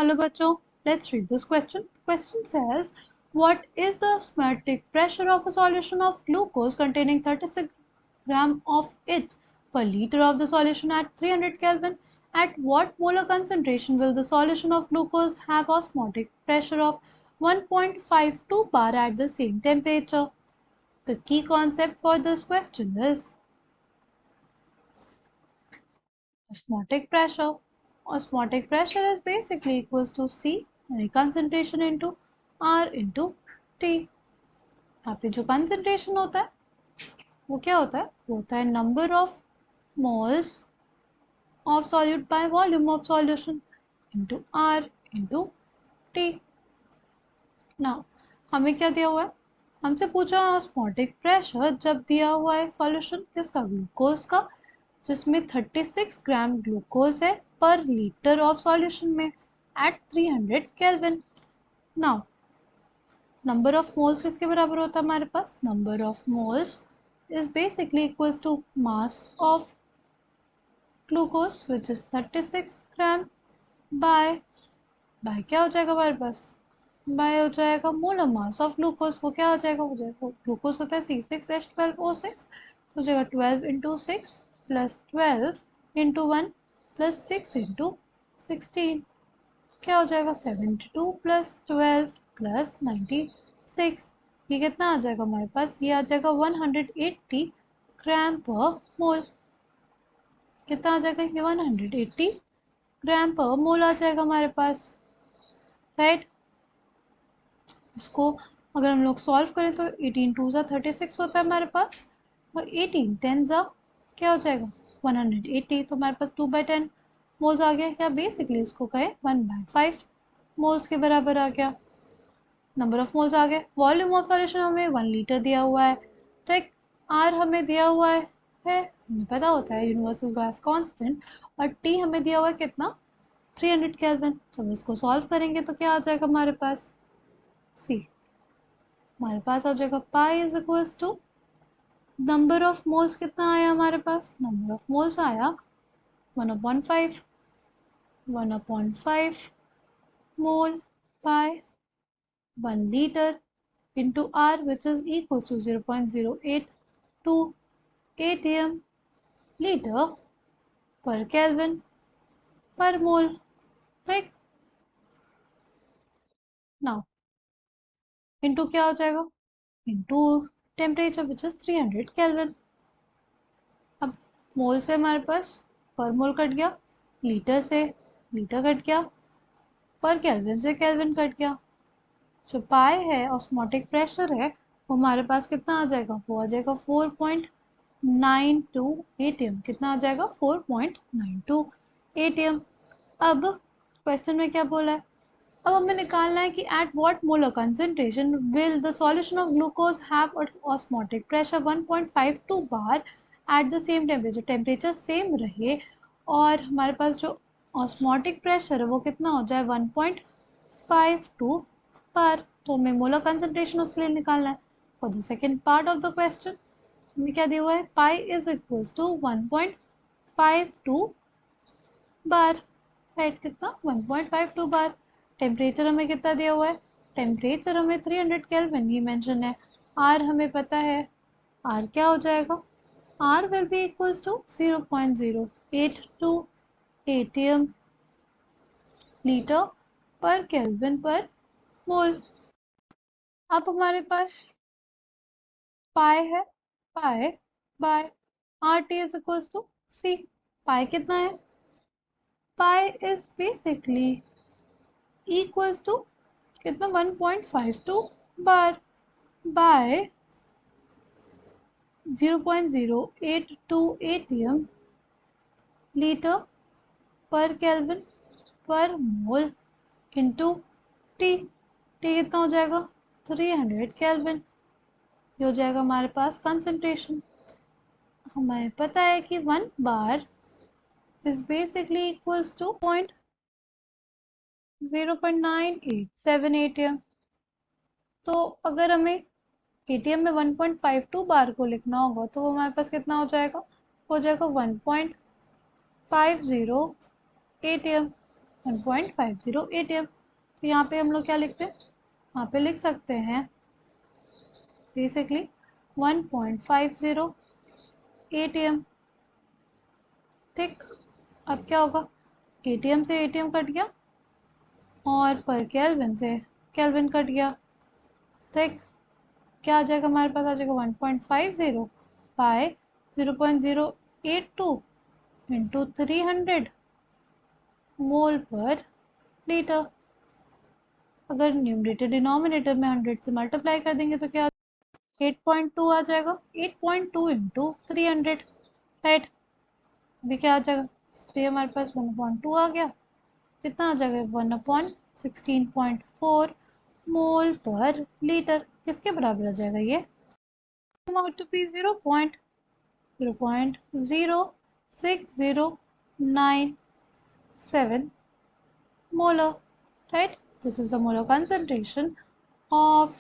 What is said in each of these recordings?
चलो बच्चों, let's read this question. The question says, what is the osmotic pressure of a solution of glucose containing 36 gram of it per liter of the solution at 300 Kelvin? At what molar concentration will the solution of glucose have osmotic pressure of 1.52 bar at the same temperature? The key concept for this question is osmotic pressure. Osmotic pressure is basically equals to C, यानी concentration into R into T. यहाँ पे जो concentration होता है वो क्या होता है? वो होता है number of moles of solute by volume of solution into R into T. Now हमें क्या दिया हुआ है? हमसे पूछा ऑस्मोटिक प्रेशर जब दिया हुआ है सॉल्यूशन किसका, ग्लूकोज का, जिसमें 36 ग्राम ग्लूकोज है पर लीटर ऑफ सॉल्यूशन में at 300 kelvin. Now number of moles किसके बराबर होता है हमारे पास? Number of moles is basically equals to mass of glucose which is 36 gram by क्या हो जाएगा हमारे पास? बाय हो जाएगा मोलर मास ऑफ ग्लूकोज. वो क्या हो जाएगा? ग्लूकोज होता है C6H12O6, तो हो जाएगा 12 into 6 plus 12 into 1 plus 6 into 16. क्या हो जाएगा? 72 प्लस 12 प्लस 96. ये कितना आ जाएगा हमारे पास? ये आ जाएगा 180 ग्राम पर मोल. कितना आ जाएगा? ये 180 ग्राम पर मोल आ जाएगा हमारे पास, राइट. इसको अगर हम लोग सॉल्व करें तो 18 2 ज़ा 36 होता है हमारे पास, और 18 10 ज़ा क्या हो जाएगा? 180. तो हमारे पास 2/10 मोल्स आ गया, या बेसिकली इसको कहें 1/5 मोल्स के बराबर आ गया. नंबर ऑफ मोल्स आ गए. वॉल्यूम ऑफ सॉल्यूशन हमें 1 लीटर दिया हुआ है, ठीक. आर हमें दिया हुआ है हमें पता होता है यूनिवर्सल गैस कांस्टेंट, और टी हमें दिया हुआ है कितना? 300 केल्विन. जब इसको सॉल्व करेंगे तो क्या आ जाएगा हमारे पास? सी हमारे पास आ जाएगा pi is equals to number of moles. कितना आया हमारे पास? नंबर ऑफ मोल्स आया 1/5 mole by 1 liter into R, which is equals to 0.082 atm liter per Kelvin per mole, ठीक. नाउ इंटू क्या हो जाएगा? Into temperature which is 300 kelvin. अब मोल से हमारे पास पर मोल कट गया, लीटर से लीटर कट गया, पर केल्विन से केल्विन कट गया. जो पाई है ऑस्मोटिक प्रेशर है वो हमारे पास कितना आ जाएगा? वो आ जाएगा 4.92 atm. कितना आ जाएगा? 4.92 atm. अब क्वेश्चन में क्या बोला है? अब हमें निकालना है कि at what molar concentration will the solution of glucose have osmotic pressure 1.52 bar at the same temperature. Temperature same रहे और हमारे पास जो ऑस्मोटिक प्रेशर है वो कितना हो जाए? 1.52 बार. तो हमें मोलर कंसंट्रेशन उसके लिए निकालना है. For the second part of the question हमें क्या दिया हुआ है? Pi is equals to 1.52 bar, right. कितना? 1.52 बार. टेम्परेचर हमें कितना दिया हुआ है? टेम्परेचर हमें 300 केल्विन ही मेंशन है. आर हमें पता है, आर क्या हो जाएगा? R will be equals to 0.082 atm litre per kelvin per mole. अब हमारे पास पाई है, pi by R T is equals to C. Pi कितना है? Pi is basically equals to कितना? 1.52 bar by 0.082 atm litre per kelvin per mole into T. T कितना हो जाएगा? 300 केल्विन. ये हो जाएगा हमारे पास कंसंट्रेशन. हमें पता है कि 1 bar is basically equals to 0.987 atm. तो अगर हमें एटीएम में 1.52 बार को लिखना होगा तो वो हमारे पास कितना हो जाएगा? हो जाएगा 1.50 एटीएम. 1.50 atm। तो यहाँ पे हम लोग क्या लिखते हैं, यहाँ पे लिख सकते हैं बेसिकली 1.50 atm। ठीक, अब क्या होगा, एटीएम से एटीएम कट गया और पर केल्विन से केल्विन कट गया। ठीक, क्या आ जाएगा, हमारे पास आ जाएगा 1.50 बाय 0.082 इंटू 300 मोल पर लीटर। अगर न्यूमरेटर डिनोमिनेटर में 100 से मल्टीप्लाई कर देंगे तो क्या 8.2 आ जाएगा। 8.2 इंटू 300, राइट। अभी क्या आ जाएगा, इसलिए हमारे पास 1/2 आ गया। कितना आ जाएगा, 1/16.4 मोल पर लीटर। किसके बराबर आ जाएगा ये, out to be 0.06097 molar, right? This is the molar concentration of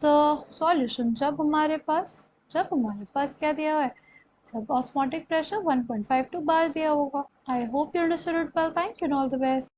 the solution जब हमारे पास क्या दिया हुआ है, जब ऑस्मोटिक प्रेशर 1.52 बार दिया होगा। I hope you understood it well. Thank you and all the best.